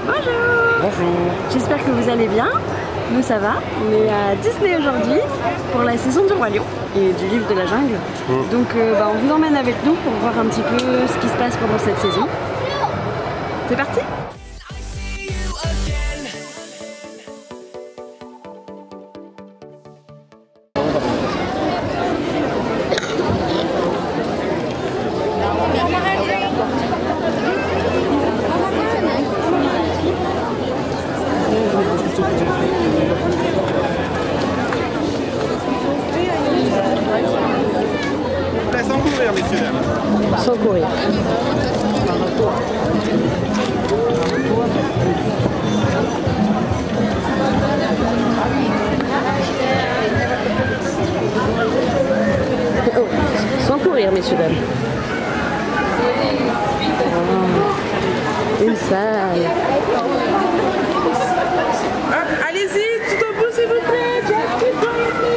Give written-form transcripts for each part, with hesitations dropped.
Bonjour. Bonjour. J'espère que vous allez bien. Nous ça va. On est à Disney aujourd'hui pour la saison du Roi Lion et du livre de la jungle. Donc on vous emmène avec nous pour voir un petit peu ce qui se passe pendant cette saison. C'est parti. Sans courir, messieurs dames. Sans courir. Oh, sans courir, messieurs dames. Oh, une salle. Allez-y, tout au bout s'il vous plaît. Just keep quietly.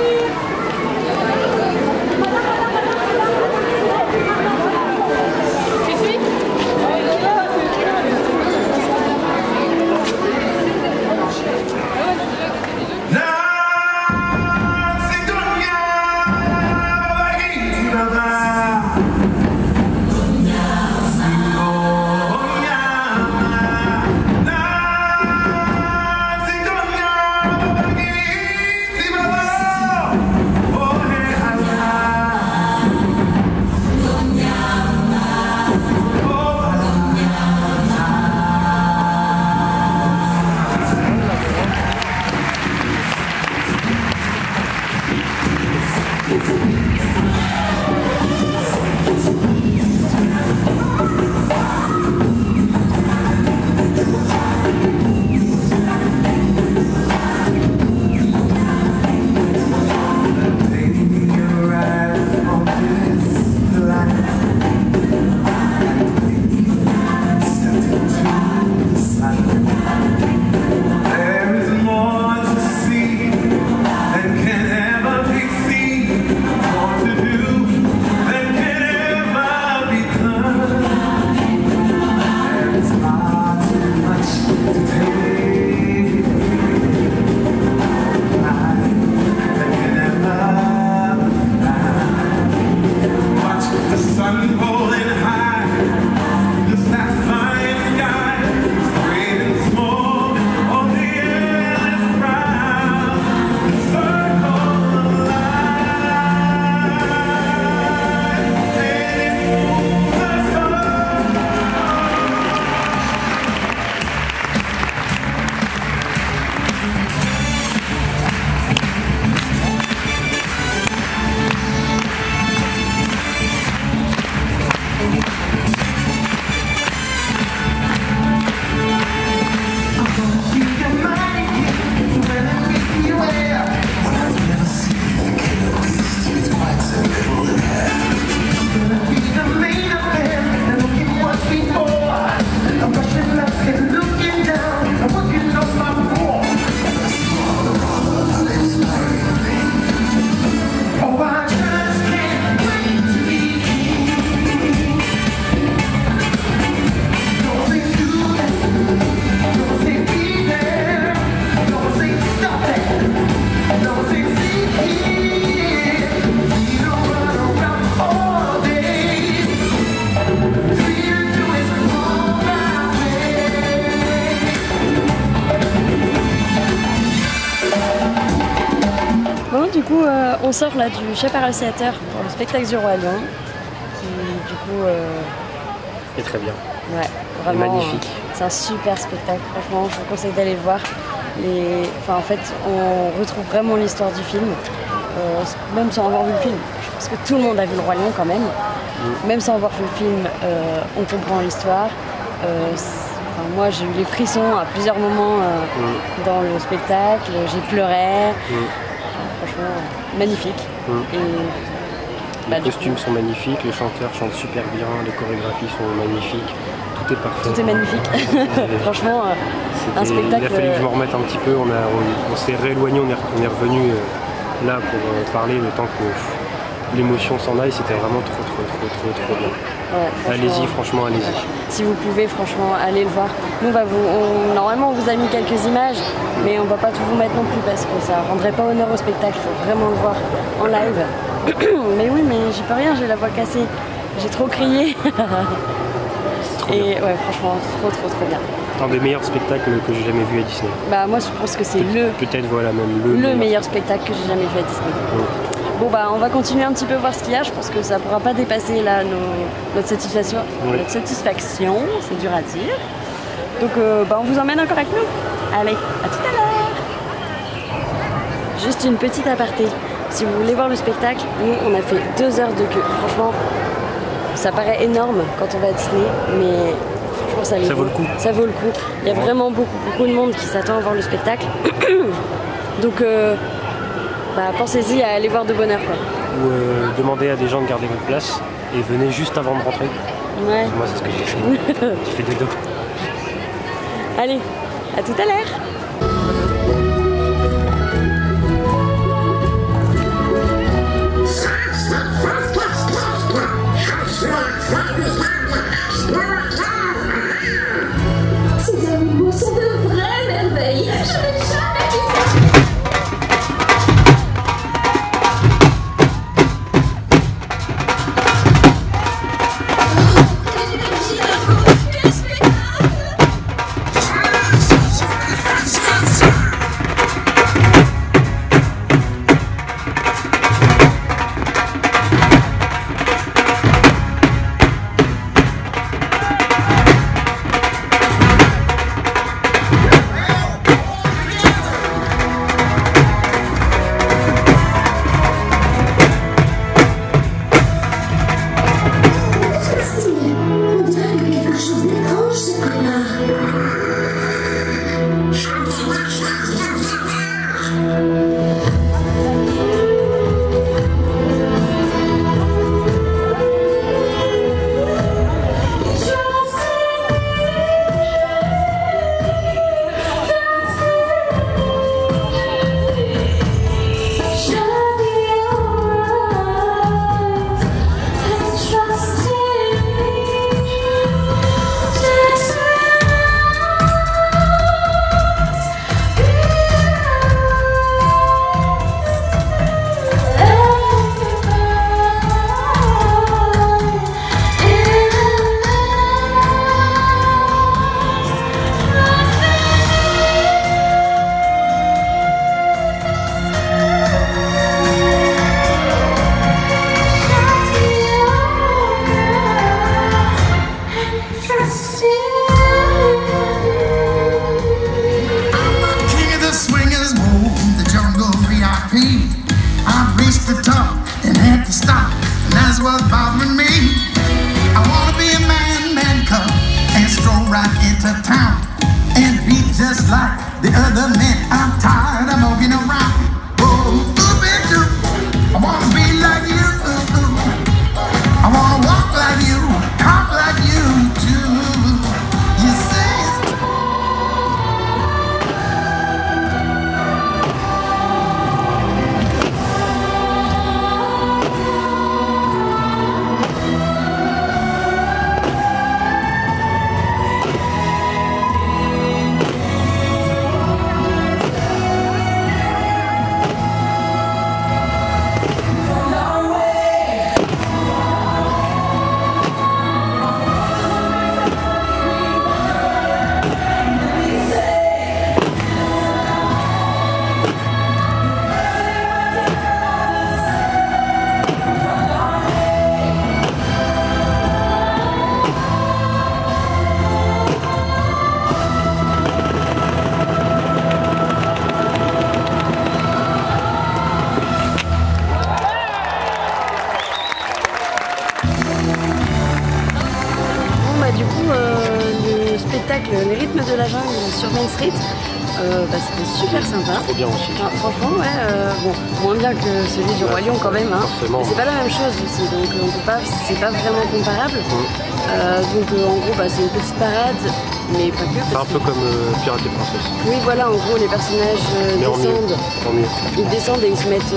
Du coup, on sort là du Chaparral Theater pour le spectacle du Roi Lion. Qui, du coup, C'est très bien. ouais, vraiment magnifique. C'est un super spectacle. Franchement, je vous conseille d'aller le voir. En fait, on retrouve vraiment l'histoire du film, même sans avoir vu le film. Je pense que tout le monde a vu le Roi Lion quand même. Même sans avoir vu le film, on comprend l'histoire. Moi, j'ai eu les frissons à plusieurs moments dans le spectacle. J'ai pleuré. Franchement, magnifique. Et Les costumes sont magnifiques, les chanteurs chantent super bien, les chorégraphies sont magnifiques, tout est parfait. tout est magnifique. Franchement, un spectacle. Il a fallu que je me remette un petit peu, on s'est rééloigné, on est revenu là pour parler le temps que l'émotion s'en aille, c'était vraiment trop bien. Ouais, allez-y, franchement, allez-y. Ouais. Si vous pouvez, franchement, allez le voir. Nous, normalement, on vous a mis quelques images, mais on va pas tout vous mettre non plus parce que ça rendrait pas honneur au spectacle. Il faut vraiment le voir en live. Mais oui, mais j'y peux rien, j'ai la voix cassée. J'ai trop crié. Et ouais, franchement, trop bien. Un des meilleurs spectacles que j'ai jamais vu à Disney. Bah moi je pense que c'est peut-être voilà même le meilleur spectacle que j'ai jamais vu à Disney. Bon bah on va continuer un petit peu voir ce qu'il y a. Je pense que ça pourra pas dépasser là notre satisfaction. Notre satisfaction, c'est dur à dire. Donc bah on vous emmène encore avec nous. Allez, à tout à l'heure. Juste une petite aparté. Si vous voulez voir le spectacle, nous on a fait 2 heures de queue. Franchement, ça paraît énorme quand on va à Disney, mais ça vaut le coup. Ça vaut le coup. Il y a vraiment beaucoup de monde qui s'attend à voir le spectacle. Donc bah, pensez-y à aller voir de bonne heure quoi. Ou demandez à des gens de garder votre place et venez juste avant de rentrer. Ouais. Moi c'est ce que j'ai fait. J'ai fait 2 dos. Allez, à tout à l'heure. Ces animaux sont de vraies merveilles. Je n'ai jamais vu ça. Les rythmes de la jungle sur Main Street, c'était super sympa. Trop bien aussi. Enfin, franchement, ouais, bon, moins bien que celui du Roi Lion quand même. Hein. C'est pas la même chose aussi, donc on peut pas, c'est pas vraiment comparable. Donc en gros, c'est une petite parade, mais pas que. C'est un peu comme Pirates et Princesses. Oui, voilà, en gros, les personnages descendent. En mieux. Ils descendent et ils se mettent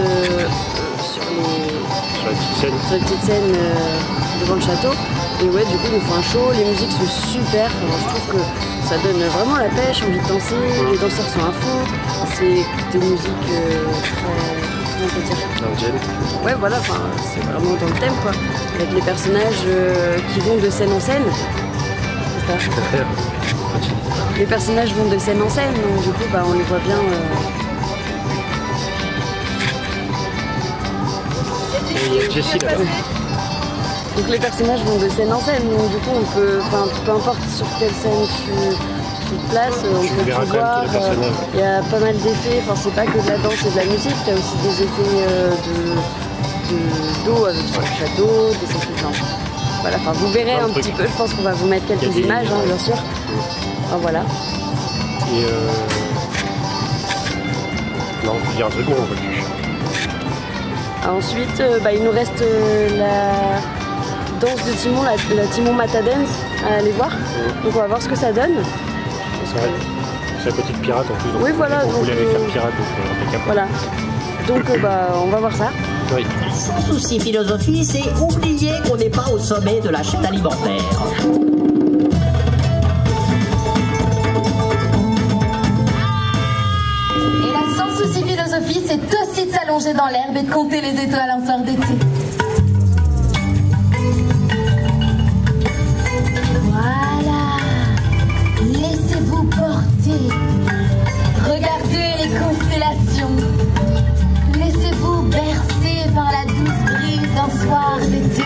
sur les Sur la petite scène. Sur les petites scènes devant le château. Et ouais, du coup, ils nous font un show, les musiques sont super. Enfin, je trouve que ça donne vraiment la pêche, envie de danser, les danseurs sont à fond. C'est des musiques comment on peut dire, Indienne. ouais, voilà, enfin, c'est vraiment dans le thème, quoi. Avec les personnages qui vont de scène en scène. C'est ça. Les personnages vont de scène en scène, donc du coup, bah, on les voit bien. Et Jessie là-bas. Donc les personnages vont de scène en scène, donc du coup on peut, enfin peu importe sur quelle scène tu te places, on peut verras tout quand même voir. tous les personnages. Il y a pas mal d'effets, enfin c'est pas que de la danse et de la musique, il y a aussi des effets d'eau avec sur le château, des effets, enfin, voilà, enfin vous verrez Plein de un trucs. petit peu, je pense qu'on va vous mettre Il quelques y a des- images, hein, bien sûr. Enfin, voilà. Et non, il y a un truc où on voit plus. Ensuite, bah, il nous reste la danse de Timon, la Timon Mata Dance à aller voir. Donc on va voir ce que ça donne. Ouais. C'est la petite pirate en plus. Donc Oui, voilà, On donc, voulait aller faire pirate, donc impeccable. Voilà. Donc bah, on va voir ça. Oui. Sans souci philosophie, c'est oublier qu'on n'est pas au sommet de la chaîne alimentaire. Et la sans souci philosophie, c'est aussi de s'allonger dans l'herbe et de compter les étoiles en soir d'été. Voilà. Laissez-vous porter. Regardez les constellations. Laissez-vous bercer par la douce brise d'un soir d'été.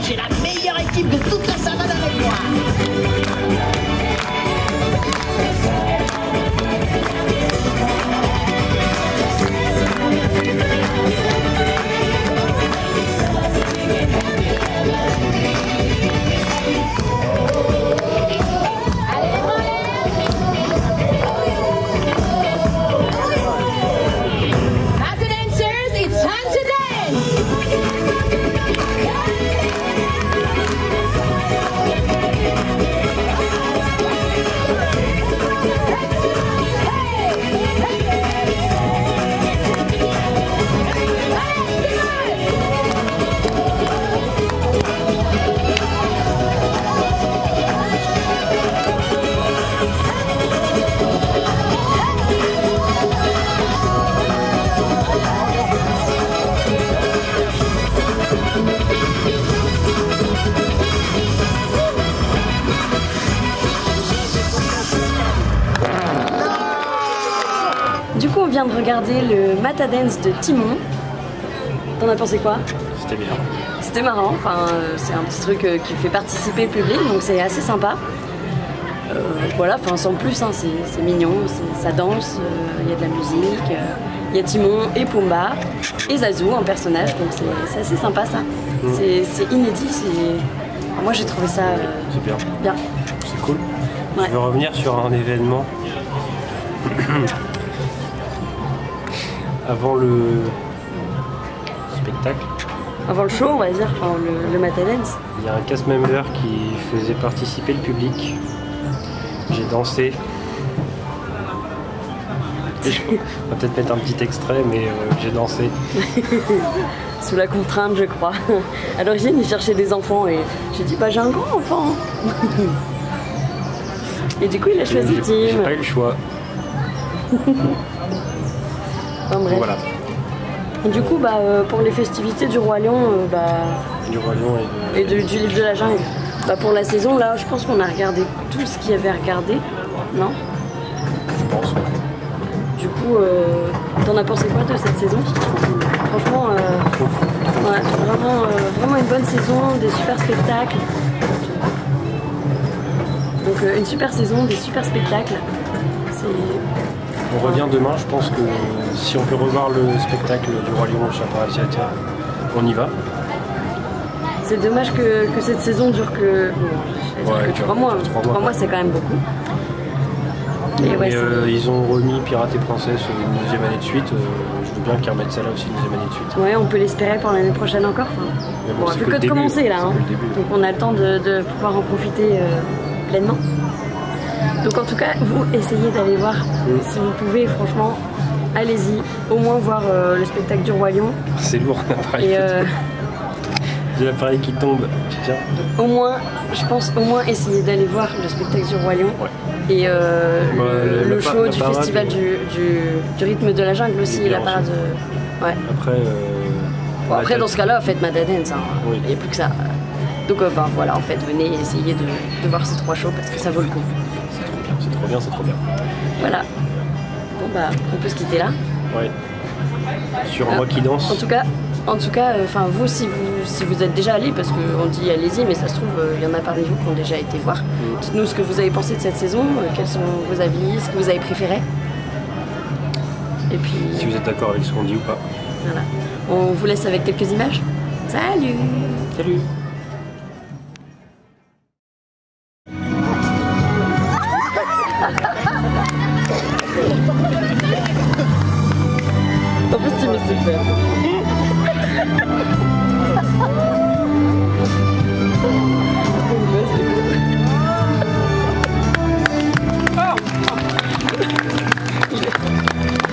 J'ai la meilleure équipe de toute la savane avec moi. Master dancers, it's time to dance! Du coup, on vient de regarder le Mata Dance de Timon. T'en as pensé quoi? C'était bien. C'était marrant, enfin, c'est un petit truc qui fait participer le public, donc c'est assez sympa. Voilà, enfin sans plus, hein, c'est mignon, ça danse, il y a de la musique, il y a Timon et Pumba et Zazu en personnage, donc c'est assez sympa ça. C'est inédit, enfin, moi j'ai trouvé ça C'est bien. bien. C'est cool. Ouais. Je veux revenir sur un événement. Avant le spectacle, Avant le show, on va dire, enfin le Mata Dance. il y a un cast member qui faisait participer le public. J'ai dansé. Et on va peut-être mettre un petit extrait, mais j'ai dansé. Sous la contrainte, je crois. À l'origine, il cherchait des enfants et j'ai dit, bah j'ai un grand enfant. Et du coup, il a choisi J'ai Tim. pas eu le choix. Enfin, bref. Voilà. Du coup, bah, pour les festivités du Roi Lion, Du Roi Lion et du livre de la jungle, bah, pour la saison, là, je pense qu'on a regardé tout ce qu'il y avait à regarder, non? je pense. Du coup, coup, t'en as pensé quoi de cette saison? Franchement, ouais, vraiment une bonne saison, des super spectacles. Donc une super saison, des super spectacles. On revient demain, je pense que si on peut revoir le spectacle du Roi Lion au Chaparral Theater, on y va. C'est dommage que cette saison dure que, Ouais, que 3 mois. 3 mois, c'est quand même beaucoup. Et ouais, ils ont remis Pirates et Princesses une deuxième année de suite. Je veux bien qu'ils remettent ça là aussi une deuxième année de suite. Ouais, on peut l'espérer pour l'année prochaine encore. Mais on fait que de commencer là. Hein. Donc on a le temps de pouvoir en profiter pleinement. Donc en tout cas, vous essayez d'aller voir si vous pouvez, franchement, allez-y. Au moins voir le spectacle du Roi Lion. C'est lourd, l'appareil. J'ai l'appareil qui tombe. Tiens. Au moins, je pense au moins essayer d'aller voir le spectacle du Roi Lion. Ouais. Et le show du festival du rythme de la jungle aussi, la parade. Ouais. Après, dans ce cas-là, faites Madadance, hein. Oui. Il n'y a plus que ça. Donc voilà, en fait, venez essayer de voir ces 3 shows parce que ça vaut le coup. C'est trop bien, c'est trop bien. Voilà. Bon bah, on peut se quitter là. Ouais. Sur Moi qui danse. En tout cas, vous, si vous êtes déjà allés, parce qu'on dit allez-y, mais ça se trouve, il y en a parmi vous qui ont déjà été voir. Dites-nous ce que vous avez pensé de cette saison, quels sont vos avis, ce que vous avez préféré. Et puis... Si vous êtes d'accord avec ce qu'on dit ou pas. Voilà. On vous laisse avec quelques images. Salut! Salut! En plus, tu me sais faire.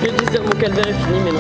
Je vais dire mon calvaire est fini, mais non.